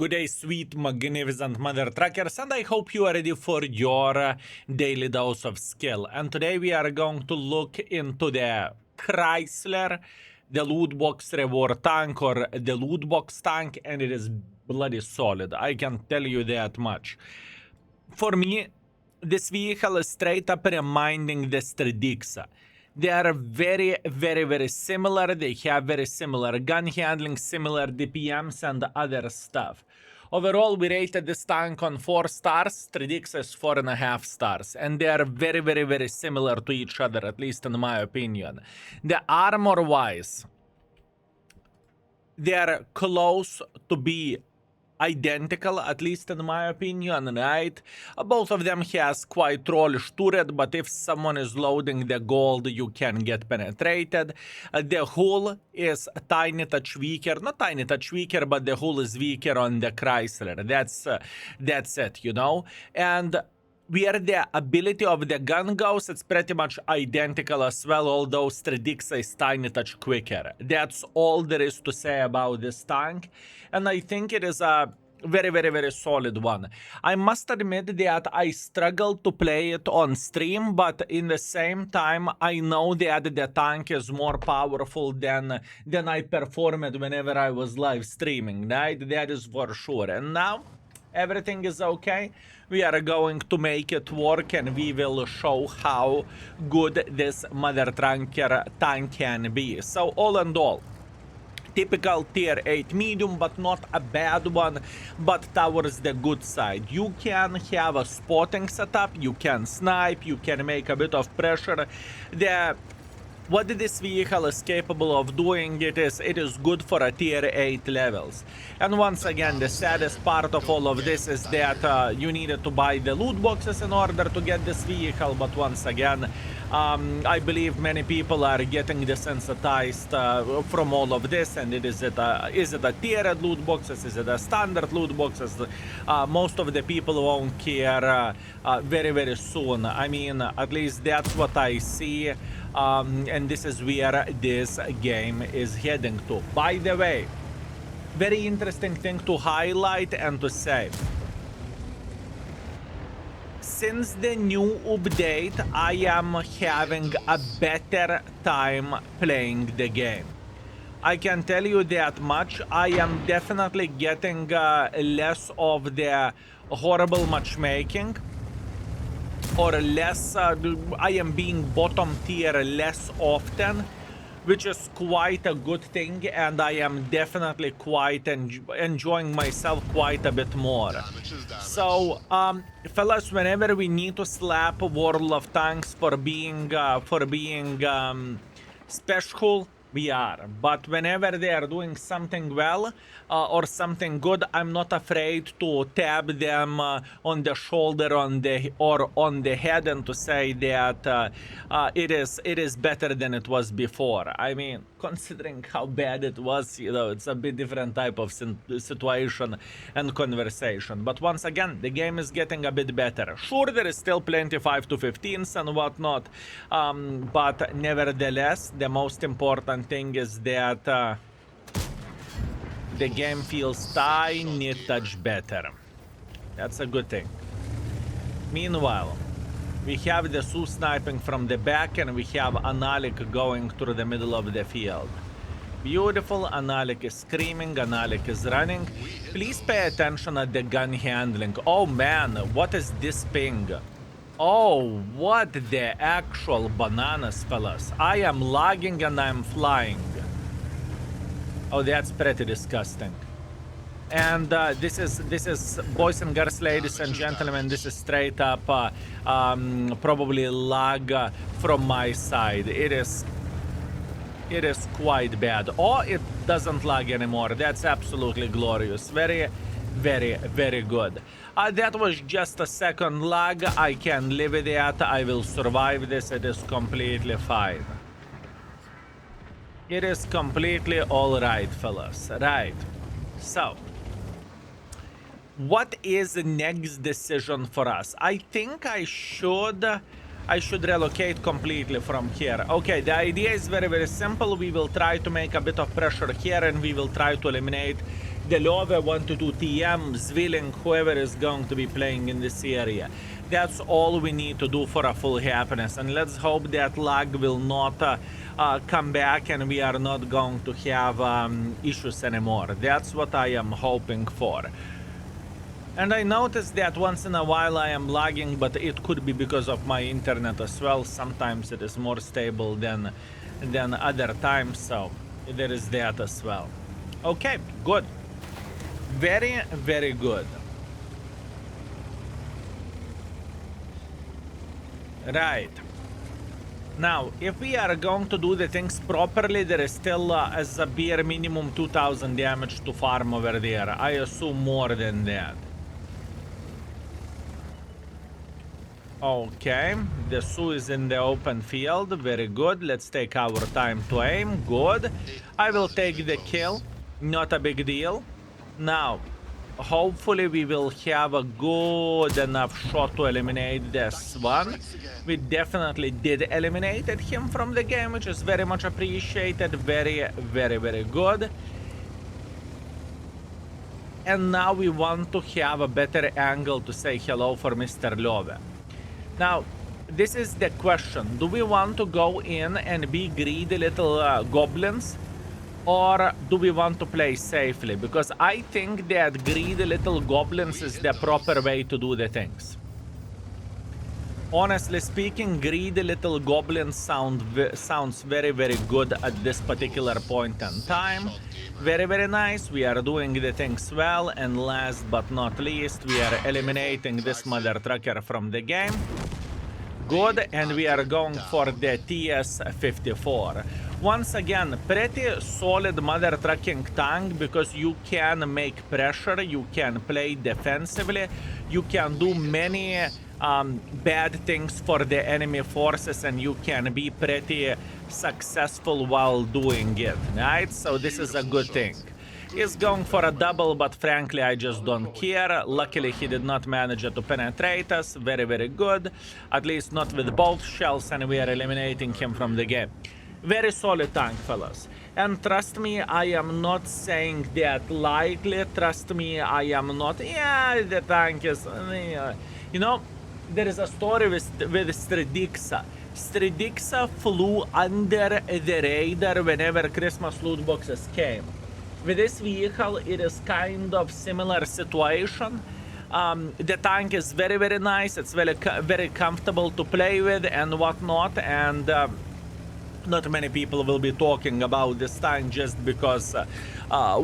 Good day, sweet, magnificent mother truckers, and I hope you are ready for your daily dose of skill. And today we are going to look into the Chrysler, the loot box reward tank, or the loot box tank, and it is bloody solid. I can tell you that much. For me, this vehicle is straight up reminding the Stradixa. They are very similar. They have very similar gun handling, similar DPMs, and other stuff. Overall, we rated this tank on 4 stars. Stradixa is 4.5 stars. And they are very similar to each other, at least in my opinion. The armor-wise, they are close to be identical, at least in my opinion, right? Both of them has quite rollish turret, but if someone is loading the gold, you can get penetrated. The hull is a tiny touch weaker, not tiny touch weaker, but the hull is weaker on the Chrysler. That's it, you know? And where the ability of the gun goes, it's pretty much identical as well, although Stradixa is tiny touch quicker. That's all there is to say about this tank, and I think it is a very solid one. I must admit that I struggled to play it on stream, but in the same time, I know that the tank is more powerful than I performed whenever I was live streaming, right? That is for sure. And now, everything is okay. We are going to make it work, and we will show how good this mother trunker tank can be. So all in all, typical tier 8 medium, but not a bad one, but towards the good side. You can have a spotting setup, you can snipe, you can make a bit of pressure. What this vehicle is capable of doing, it is good for a tier 8 levels. And once again, the saddest part of all of this is that you needed to buy the loot boxes in order to get this vehicle, but once again, I believe many people are getting desensitized from all of this, and is it a tiered loot boxes, is it a standard loot boxes? Most of the people won't care very soon. I mean, at least that's what I see. And this is where this game is heading to. By the way, very interesting thing to highlight and to say. Since the new update, I am having a better time playing the game. I can tell you that much. I am definitely getting less of the horrible matchmaking, or less, I am being bottom tier less often, which is quite a good thing, and I am definitely quite enjoying myself quite a bit more. So, fellas, whenever we need to slap World of Tanks for being special, we are. But whenever they are doing something well or something good, I'm not afraid to tap them on the shoulder, or on the head, and to say that it is better than it was before. I mean, considering how bad it was, you know, it's a bit different type of situation and conversation. But once again, the game is getting a bit better. Sure, there is still plenty 5 to 15s and whatnot, but nevertheless, the most important thing is that the game feels tiny touch better. That's a good thing. Meanwhile, we have the Su sniping from the back, and we have Analik going through the middle of the field. Beautiful. Analik is screaming, Analik is running. Please pay attention at the gun handling. Oh man, what is this ping? Oh, what the actual bananas, fellas. I am lagging and I'm flying. Oh, that's pretty disgusting. And this is, boys and girls, ladies and gentlemen, this is straight up probably lag from my side. It is quite bad. Or it doesn't lag anymore. That's absolutely glorious. Very good. That was just a second lag. I can live with that. I will survive this. It is completely fine. It is completely alright, fellas. Right. So, what is the next decision for us? I think I should relocate completely from here. Okay, the idea is very simple. We will try to make a bit of pressure here, and we will try to eliminate the Love want to do TM, Zwilling, whoever is going to be playing in this area. That's all we need to do for a full happiness, and let's hope that lag will not come back and we are not going to have issues anymore. That's what I am hoping for. And I noticed that once in a while I am lagging, but it could be because of my internet as well. Sometimes it is more stable than other times, so there is that as well. Okay, good. Very, very good. Right. Now, if we are going to do the things properly, there is still as a bare minimum 2000 damage to farm over there. I assume more than that. Okay, the Su is in the open field. Very good. Let's take our time to aim. Good. I will take the kill. Not a big deal. Now, hopefully we will have a good enough shot to eliminate this one. We definitely did eliminate him from the game, which is very much appreciated. Very, very, very good. And now we want to have a better angle to say hello for Mr. Love. Now, this is the question. Do we want to go in and be greedy little goblins? Or do we want to play safely? Because I think that greedy little goblins is the proper way to do the things. Honestly speaking, greedy little goblins sounds very, very good at this particular point in time. Very, very nice. We are doing the things well. And last but not least, we are eliminating this mother trucker from the game. Good. And we are going for the TS-54. Once again, pretty solid mother trucking tank, because you can make pressure, you can play defensively, you can do many bad things for the enemy forces, and you can be pretty successful while doing it, right? So this is a good thing. He's going for a double, but frankly, I just don't care. Luckily, he did not manage to penetrate us. Very, very good. At least not with both shells, and we are eliminating him from the game. Very solid tank, fellas. And trust me, I am not saying that lightly. Trust me, I am not... Yeah, the tank is... You know, there is a story with Stridixa. Stridixa flew under the radar whenever Christmas loot boxes came. With this vehicle, it is kind of similar situation. The tank is very, very nice. It's very, very comfortable to play with and whatnot. And... not many people will be talking about this tank just because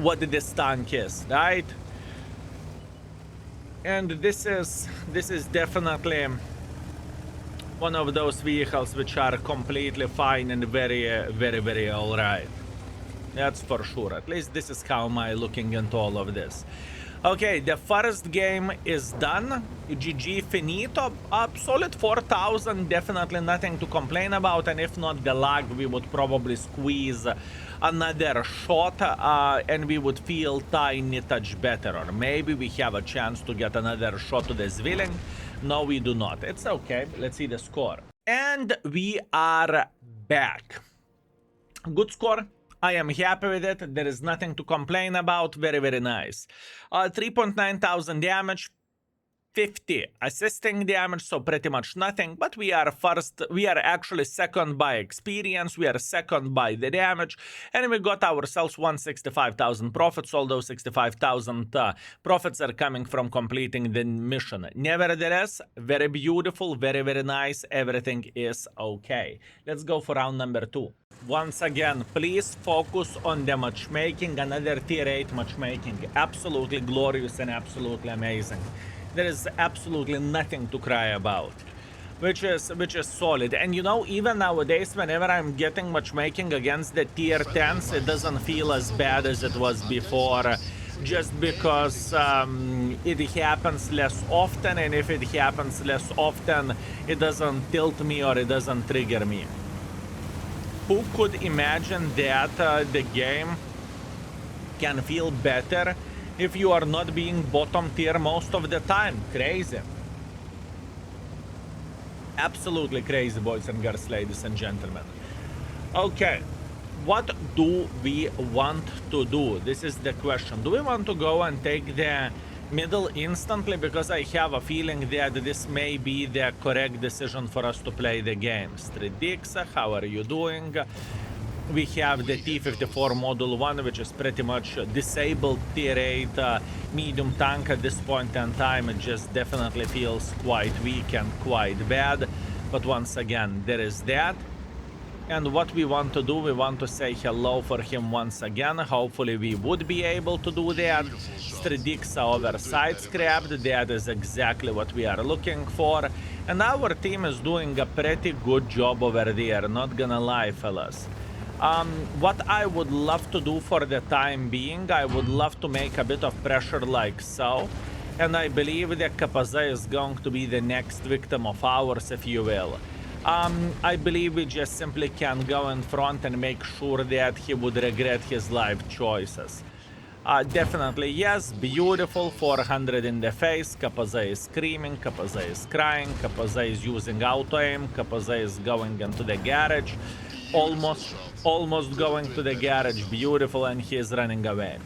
what this tank is, right? And this is definitely one of those vehicles which are completely fine and very, very, very alright. That's for sure. At least this is how am I looking into all of this. Okay, the first game is done. GG finito. Solid 4,000, definitely nothing to complain about. And if not the lag, we would probably squeeze another shot and we would feel tiny touch better. Or maybe we have a chance to get another shot to the Zwilling. No, we do not. It's okay. Let's see the score. And we are back. Good score. I am happy with it. There is nothing to complain about. Very, very nice. 3.9 thousand damage, 50 assisting damage, so pretty much nothing. But we are first, we are actually second by experience. We are second by the damage. And we got ourselves 165,000 profits. Although 65,000 profits are coming from completing the mission. Nevertheless, very beautiful, very, very nice. Everything is okay. Let's go for round number 2. Once again, please focus on the matchmaking. Another tier 8 matchmaking. Absolutely glorious and absolutely amazing. There is absolutely nothing to cry about. Which is solid. And you know, even nowadays, whenever I'm getting matchmaking against the tier 10s, it doesn't feel as bad as it was before. Just because it happens less often. And if it happens less often, it doesn't tilt me or it doesn't trigger me. Who could imagine that the game can feel better if you are not being bottom tier most of the time? Crazy. Absolutely crazy, boys and girls, ladies and gentlemen. Okay. what do we want to do? This is the question. Do we want to go and take the middle instantly? Because I have a feeling that this may be the correct decision for us to play the game. Stridix, how are you doing? We have the T-54 Model 1, which is pretty much disabled tier 8 medium tank at this point in time. It just definitely feels quite weak and quite bad. But once again, there is that. And what we want to do, we want to say hello for him once again. Hopefully we would be able to do that. Stredixa overside scrapped. That is exactly what we are looking for. And our team is doing a pretty good job over there, not gonna lie, fellas. What I would love to do for the time being, I would love to make a bit of pressure like so. And I believe that Kapaza is going to be the next victim of ours, if you will. I believe we just simply can go in front and make sure that he would regret his life choices. Definitely, yes, beautiful, 400 in the face, Kapaza is screaming, Kapaza is crying, Kapaza is using auto-aim, Kapaza is going into the garage, almost going to the garage, beautiful, and he is running away.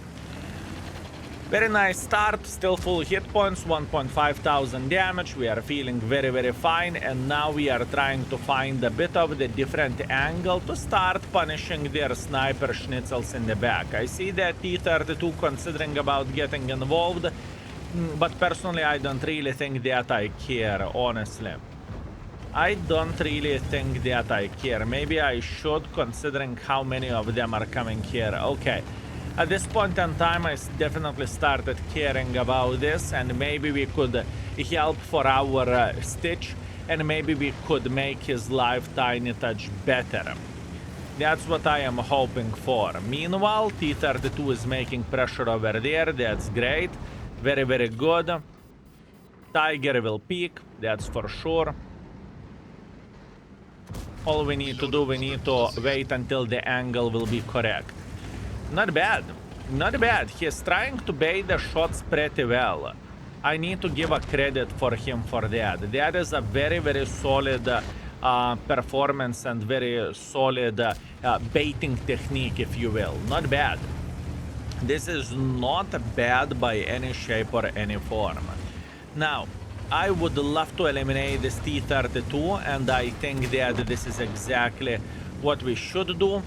Very nice start, still full hit points, 1,500 damage, we are feeling very fine, and now we are trying to find a bit of the different angle to start punishing their sniper schnitzels in the back. I see that T-32 considering about getting involved, but personally I don't really think that I care, honestly. I don't really think that I care. Maybe I should, considering how many of them are coming here. Okay. At this point in time, I definitely started caring about this, and maybe we could help for our Stitch, and maybe we could make his life tiny touch better. That's what I am hoping for. Meanwhile, T-32 is making pressure over there. That's great. Very good. Tiger will peek. That's for sure. All we need to do, we need to wait until the angle will be correct. Not bad. Not bad. He's trying to bait the shots pretty well. I need to give a credit for him for that. That is a very solid performance and very solid baiting technique, if you will. Not bad. This is not bad by any shape or any form. Now, I would love to eliminate this T-32, and I think that this is exactly what we should do.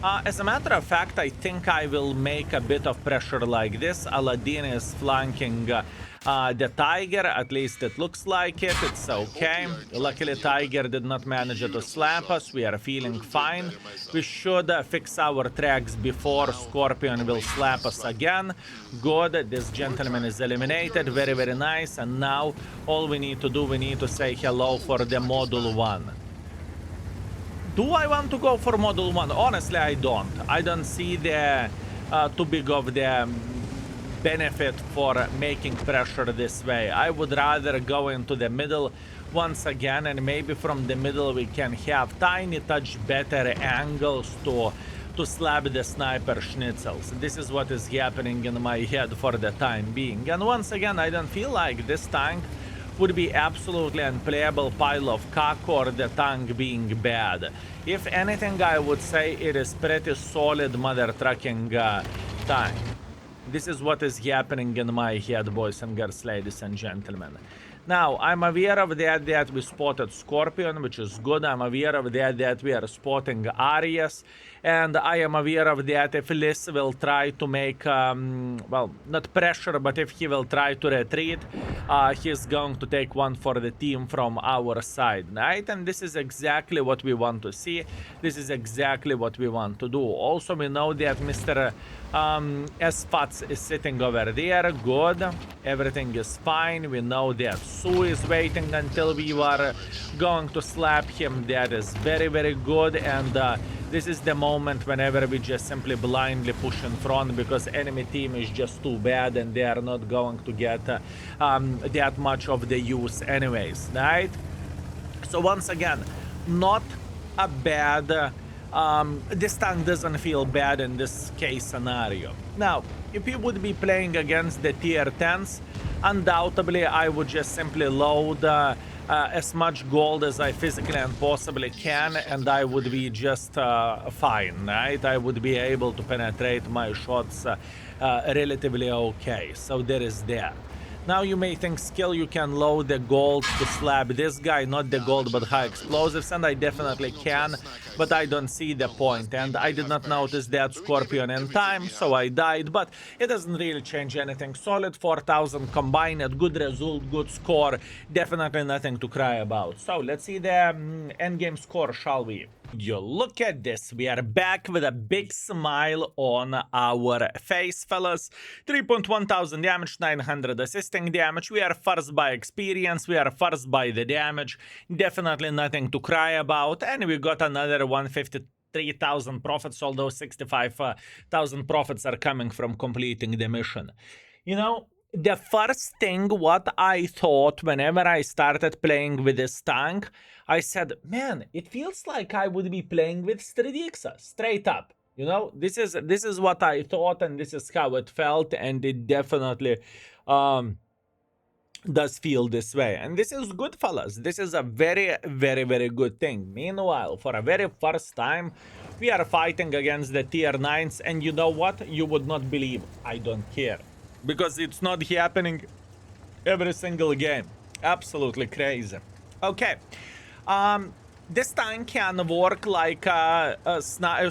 As a matter of fact, I think I will make a bit of pressure like this. Aladdin is flanking the Tiger, at least it looks like it. It's okay. Luckily, Tiger did not manage to slap us. We are feeling fine. We should fix our tracks before Scorpion will slap us again. Good. This gentleman is eliminated. Very nice. And now all we need to do, we need to say hello for the Model 1. Do I want to go for Model 1? Honestly, I don't. I don't see the too big of the benefit for making pressure this way. I would rather go into the middle once again, and maybe from the middle we can have tiny touch better angles to slap the sniper schnitzels. This is what is happening in my head for the time being. And once again, I don't feel like this tank would be absolutely unplayable pile of cock or the tank being bad. If anything, I would say it is pretty solid mother trucking tank. This is what is happening in my head, boys and girls, ladies and gentlemen. Now, I'm aware of that we spotted Scorpion, which is good. I'm aware of that we are spotting Arias. And I am aware of that if Liz will try to make, well, not pressure, but if he will try to retreat, he's going to take one for the team from our side, right? And this is exactly what we want to see. This is exactly what we want to do. Also, we know that Mr. Spats is sitting over there. Good. Everything is fine. We know that Sue is waiting until we are going to slap him. That is very good. And this is the moment whenever we just simply blindly push in front, because enemy team is just too bad and they are not going to get that much of the use anyways, right? So once again, not a bad... this tank doesn't feel bad in this case scenario. Now, if you would be playing against the tier 10s, undoubtedly I would just simply load as much gold as I physically and possibly can, and I would be just fine, right? I would be able to penetrate my shots relatively okay. So there is that. Now you may think skill you can load the gold to slap this guy, not the gold but high explosives, and I definitely can, but I don't see the point, and I did not notice that Scorpion in time, so I died, but it doesn't really change anything. Solid 4000 combined, good result, good score, definitely nothing to cry about. So let's see the endgame score, shall we? You look at this, we are back with a big smile on our face, fellas. 3.1 thousand damage, 900 assisting damage. We are first by experience, we are first by the damage. Definitely nothing to cry about. And we got another 153,000 profits, although 65,000 profits are coming from completing the mission. You know, the first thing what I thought whenever I started playing with this tank, I said, man, it feels like I would be playing with Stradixa, straight up. You know, this is what I thought, and this is how it felt, and it definitely does feel this way. And this is good, fellas. This is a very, very, very good thing. Meanwhile, for a very first time, we are fighting against the tier 9s, and you know what? You would not believe. I don't care. Because it's not happening every single game. Absolutely crazy. Okay. This tank can work like a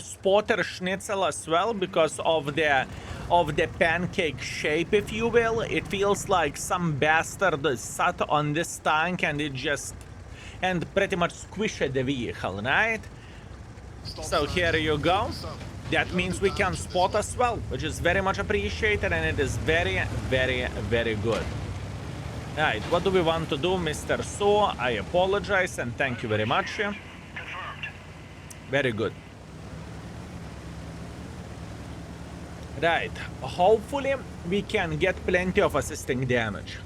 spotter schnitzel as well because of the pancake shape, if you will. It feels like some bastard sat on this tank and it just pretty much squished the vehicle, right? So here you go. That means we can spot as well, which is very much appreciated, and it is very, very, very good. Right, what do we want to do, Mr. So? I apologize and thank you very much. Confirmed. Very good. Right, hopefully we can get plenty of assisting damage.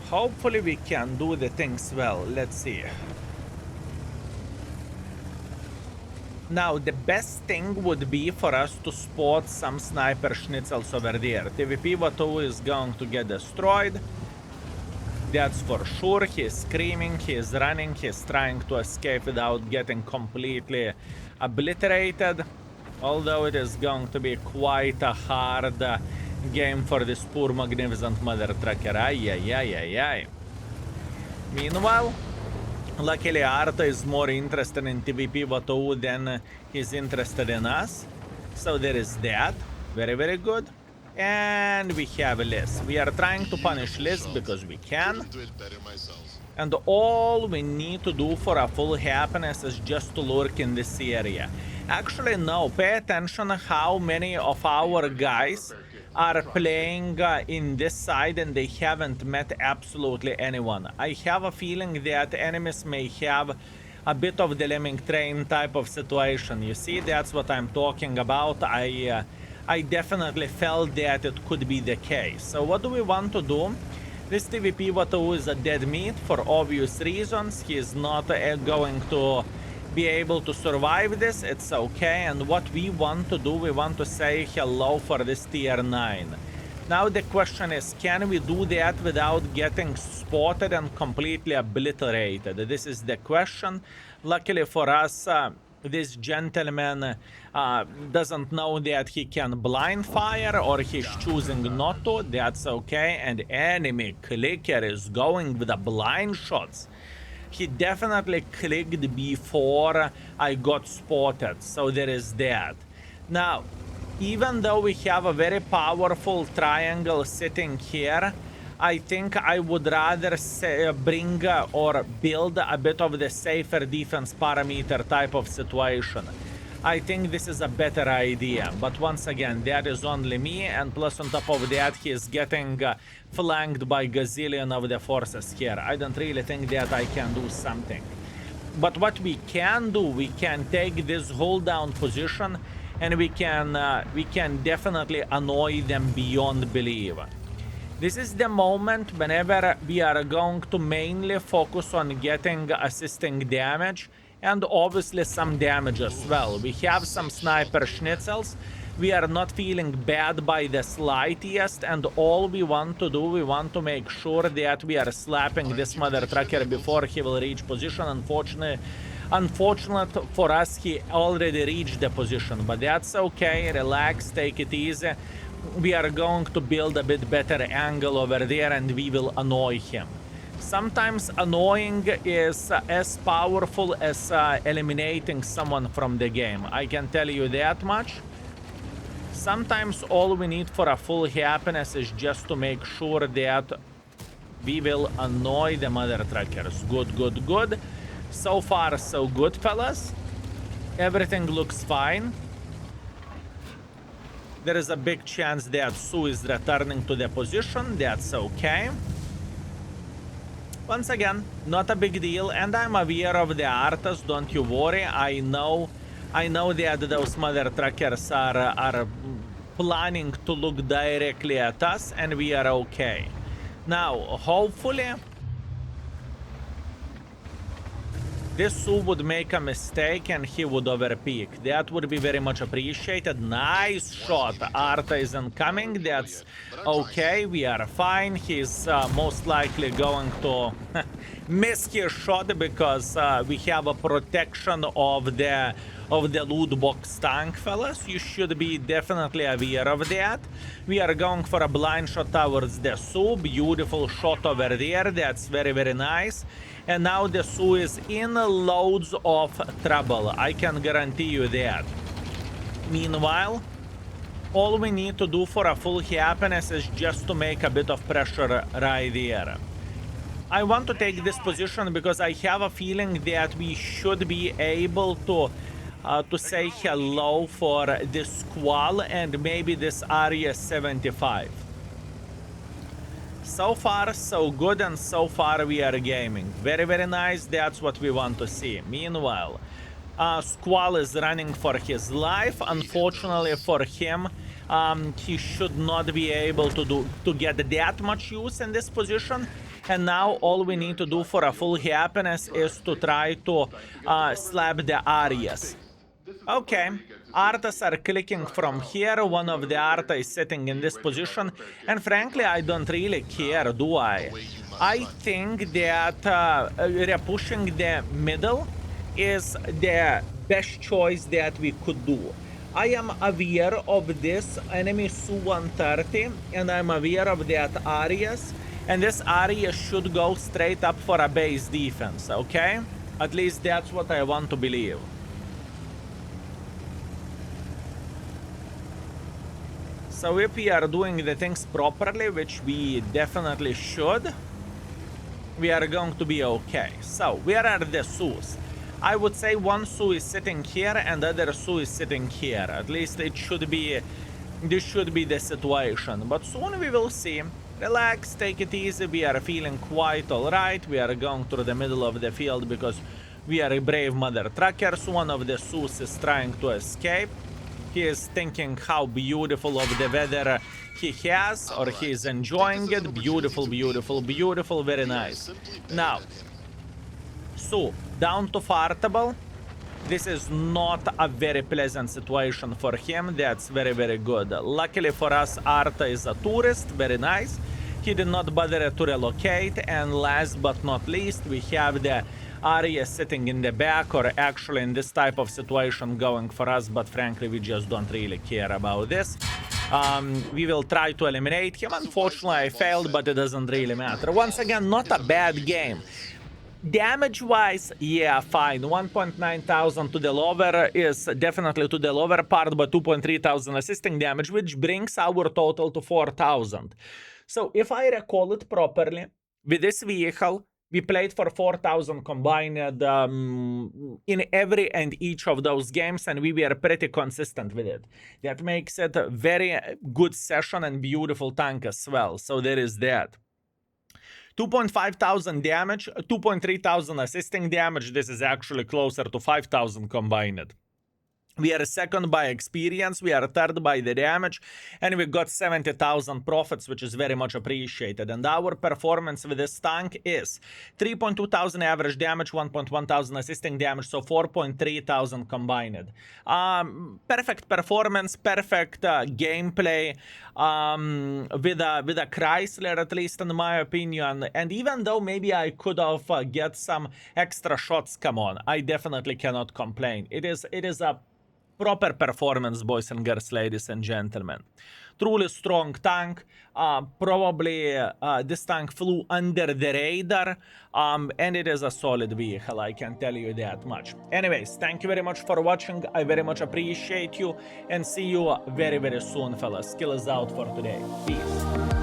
Hopefully we can do the things well. Let's see. Now, the best thing would be for us to spot some sniper schnitzels over there. TVP Vato is going to get destroyed. That's for sure. He's screaming, he's running, he's trying to escape without getting completely obliterated. Although it is going to be quite a hard game for this poor magnificent mother trucker. Ay, ay, ay, ay, ay. Meanwhile, luckily, Arta is more interested in TVP Vato than he's interested in us. So there is that. Very, very good. And we have Liz. We are trying to punish Liz because we can. And all we need to do for a full happiness is just to lurk in this area. Actually, no. Pay attention how many of our guys are playing in this side and they haven't met absolutely anyone. I have a feeling that enemies may have a bit of the lemming train type of situation. You see, that's what I'm talking about. I definitely felt that it could be the case. So what do we want to do? This TVP Vato is a dead meat for obvious reasons. He is not going to be able to survive this. It's okay. And what we want to do, we want to say hello for this tier 9. Now the question is, can we do that without getting spotted and completely obliterated? This is the question. Luckily for us, this gentleman doesn't know that he can blind fire, or he's choosing not to. That's okay. And enemy clicker is going with the blind shots. He definitely clicked before I got spotted, so there is that. Now, even though we have a very powerful triangle sitting here, I think I would rather bring or build a bit of the safer defense parameter type of situation. I think this is a better idea, but once again, that is only me, and plus on top of that, he is getting flanked by gazillion of the forces here. I don't really think that I can do something. But what we can do, we can take this hold down position, and we can definitely annoy them beyond belief. This is the moment whenever we are going to mainly focus on getting assisting damage, and obviously some damage as well. We have some sniper schnitzels. We are not feeling bad by the slightest, and all we want to do, we want to make sure that we are slapping this mother trucker before he will reach position. Unfortunate for us, he already reached the position, but that's okay. Relax, take it easy. We are going to build a bit better angle over there, and we will annoy him. Sometimes annoying is as powerful as eliminating someone from the game. I can tell you that much. Sometimes all we need for a full happiness is just to make sure that we will annoy the mother truckers. Good, good, good. So far, so good, fellas. Everything looks fine. There is a big chance that Sue is returning to the position. That's okay. Once again, not a big deal, and I'm aware of the Artas, don't you worry. I know that those mother truckers are planning to look directly at us, and we are okay. Now, hopefully, this Sue would make a mistake and he would overpeak. That would be very much appreciated. Nice shot. Arta isn't coming. That's okay. We are fine. He's most likely going to miss his shot because we have a protection of the loot box tank, fellas. You should be definitely aware of that. We are going for a blind shot towards the Sue. Beautiful shot over there. That's very, very nice. And now the Sue is in loads of trouble. I can guarantee you that. Meanwhile, all we need to do for a full happiness is just to make a bit of pressure right there. I want to take this position because I have a feeling that we should be able to say hello for this Squall and maybe this Area 75. So far, so good, and so far we are gaming. Very, very nice. That's what we want to see. Meanwhile, Squall is running for his life. Unfortunately for him, he should not be able to get that much use in this position. And now all we need to do for a full happiness is to try to slap the Arias. Okay, Artas are clicking from here. One of the Arta is sitting in this position, and frankly, I don't really care, do I? I think that repushing the middle is the best choice that we could do. I am aware of this enemy Su-130, and I'm aware of that Arias, and this Arias should go straight up for a base defense, okay? At least that's what I want to believe. So if we are doing the things properly, which we definitely should, we are going to be okay. So, where are the Sues? I would say one Sue is sitting here and the other Sue is sitting here. At least it should be, this should be the situation. But soon we will see. Relax, take it easy, we are feeling quite alright. We are going through the middle of the field because we are brave mother truckers. One of the Sues is trying to escape. He is thinking how beautiful of the weather he has, or he is enjoying it. Beautiful, beautiful, beautiful, very nice. Now, Sue, down to fartable. This is not a very pleasant situation for him. That's very, very good. Luckily for us, Arta is a tourist, very nice. He did not bother to relocate, and last but not least, we have the Arya sitting in the back, or actually in this type of situation going for us, but frankly we just don't really care about this. We will try to eliminate him. Unfortunately I failed, but it doesn't really matter. Once again, not a bad game. Damage wise, yeah, fine. 1.9 thousand to the lower is definitely to the lower part, but 2.3 thousand assisting damage, which brings our total to 4,000. So if I recall it properly, with this vehicle we played for 4,000 combined in every and each of those games, and we were pretty consistent with it. That makes it a very good session and beautiful tank as well. So there is that. 2.5 thousand damage, 2.3 thousand assisting damage. This is actually closer to 5,000 combined. We are second by experience, we are third by the damage, and we got 70,000 profits, which is very much appreciated. And our performance with this tank is 3.2 thousand average damage, 1.1 thousand assisting damage, so 4.3 thousand combined. Perfect performance, perfect gameplay, with a Chrysler, at least in my opinion. And even though maybe I could have get some extra shots, come on, I definitely cannot complain. It is a proper performance, boys and girls, ladies and gentlemen. Truly strong tank. Probably this tank flew under the radar, and it is a solid vehicle, I can tell you that much. Anyways, thank you very much for watching. I very much appreciate you, and see you very, very soon, fellas. Skill is out for today. Peace.